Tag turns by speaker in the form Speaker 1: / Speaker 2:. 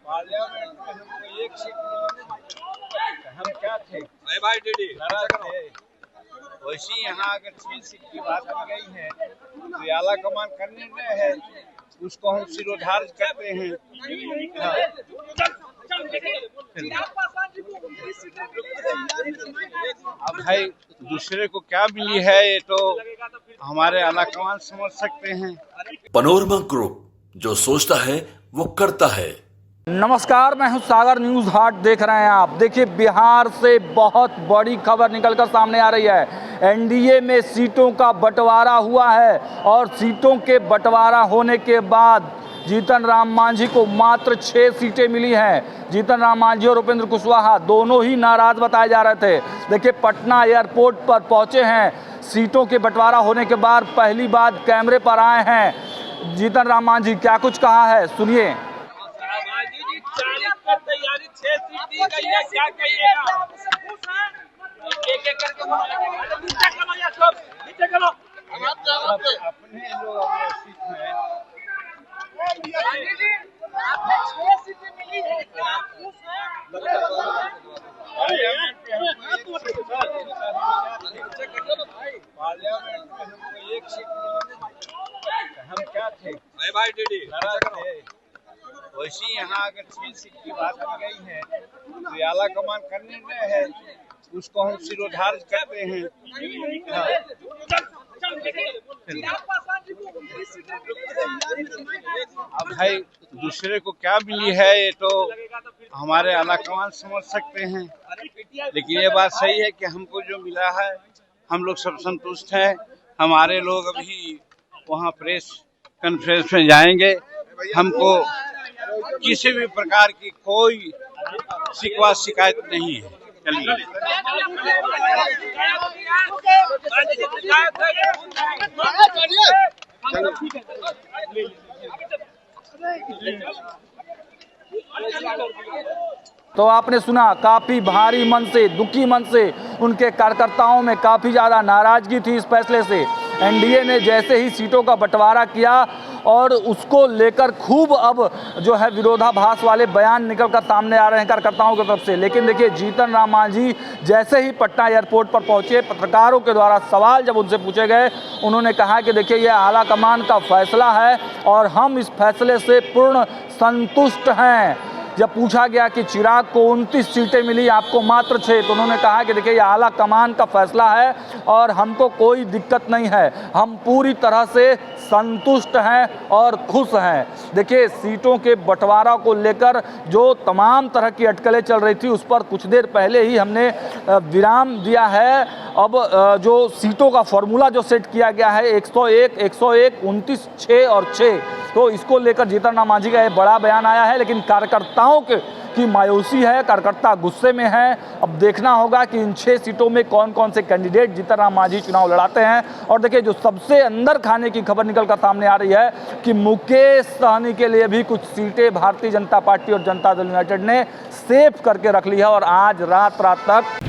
Speaker 1: Parliament में हमको एक सीट मिली, हम क्या थे, नाराज थे। वैसे यहाँ अगर 6 सीट की बात आ गई है तो ये आला कमान का निर्णय है, उसको हम सिरोधार्य करते हैं। अब भाई दूसरे को क्या मिली है ये तो हमारे आला कमान समझ सकते हैं।
Speaker 2: पनोरमा ग्रुप, जो सोचता है वो करता है।
Speaker 3: नमस्कार, मैं हूं सागर, न्यूज हाट देख रहे हैं आप। देखिए, बिहार से बहुत बड़ी खबर निकलकर सामने आ रही है। एनडीए में सीटों का बंटवारा हुआ है और सीटों के बंटवारा होने के बाद जीतन राम मांझी को मात्र 6 सीटें मिली हैं। जीतन राम मांझी और उपेंद्र कुशवाहा दोनों ही नाराज बताए जा रहे थे। देखिए, पटना एयरपोर्ट पर पहुंचे हैं। सीटों के बंटवारा होने के बाद पहली बार कैमरे पर आए हैं जीतन राम मांझी। क्या कुछ कहा है, सुनिए।
Speaker 4: तैयारी 6 सीट दी गई है, क्या कहिएगा? एक एक करके नीचे करो या सब नीचे करो।
Speaker 1: अपने लोग सीट में
Speaker 4: आपने 6 सीटें मिली है, क्या खुश हैं?
Speaker 1: पार्लियामेंट में हमको एक सीट मिली, हम क्या थे, नाराज थे। वैसे यहाँ अगर 6 सीट की बात आ गई है तो ये आला कमान का निर्णय है, उसको हम सिरोधार्य करते हैं। अब भाई दूसरे को क्या मिली है ये तो हमारे आला कमान समझ सकते हैं, लेकिन ये बात सही है कि हमको जो मिला है हम लोग सब संतुष्ट हैं। हमारे लोग अभी वहाँ प्रेस कॉन्फ्रेंस में जाएंगे। हमको किसी भी प्रकार की कोई शिकवा शिकायत नहीं है। चलिए,
Speaker 3: तो आपने सुना, काफी भारी मन से, दुखी मन से उनके कार्यकर्ताओं में काफी ज्यादा नाराजगी थी इस फैसले से। एनडीए ने जैसे ही सीटों का बंटवारा किया और उसको लेकर खूब अब जो है विरोधाभास वाले बयान निकलकर सामने आ रहे हैं कार्यकर्ताओं की तरफ से। लेकिन देखिए, जीतन राम मांझी जैसे ही पटना एयरपोर्ट पर पहुंचे, पत्रकारों के द्वारा सवाल जब उनसे पूछे गए, उन्होंने कहा कि देखिए, यह आला कमान का फैसला है और हम इस फैसले से पूर्ण संतुष्ट हैं। जब पूछा गया कि चिराग को 29 सीटें मिली, आपको मात्र 6, तो उन्होंने कहा कि देखिए, ये आला कमान का फैसला है और हमको कोई दिक्कत नहीं है, हम पूरी तरह से संतुष्ट हैं और खुश हैं। देखिए, सीटों के बंटवारा को लेकर जो तमाम तरह की अटकलें चल रही थी, उस पर कुछ देर पहले ही हमने विराम दिया है। अब जो सीटों का फॉर्मूला जो सेट किया गया है 101, 101, 29, 6 और 6, तो इसको लेकर जीतन राम मांझी का एक बड़ा बयान आया है। लेकिन कार्यकर्ताओं की मायूसी है, कार्यकर्ता गुस्से में हैं। अब देखना होगा कि इन 6 सीटों में कौन कौन से कैंडिडेट जीतन राम मांझी चुनाव लड़ाते हैं। और देखिए, जो सबसे अंदर खाने की खबर निकलकर सामने आ रही है कि मुकेश सहनी के लिए भी कुछ सीटें भारतीय जनता पार्टी और जनता दल यूनाइटेड ने सेव करके रख ली है और आज रात तक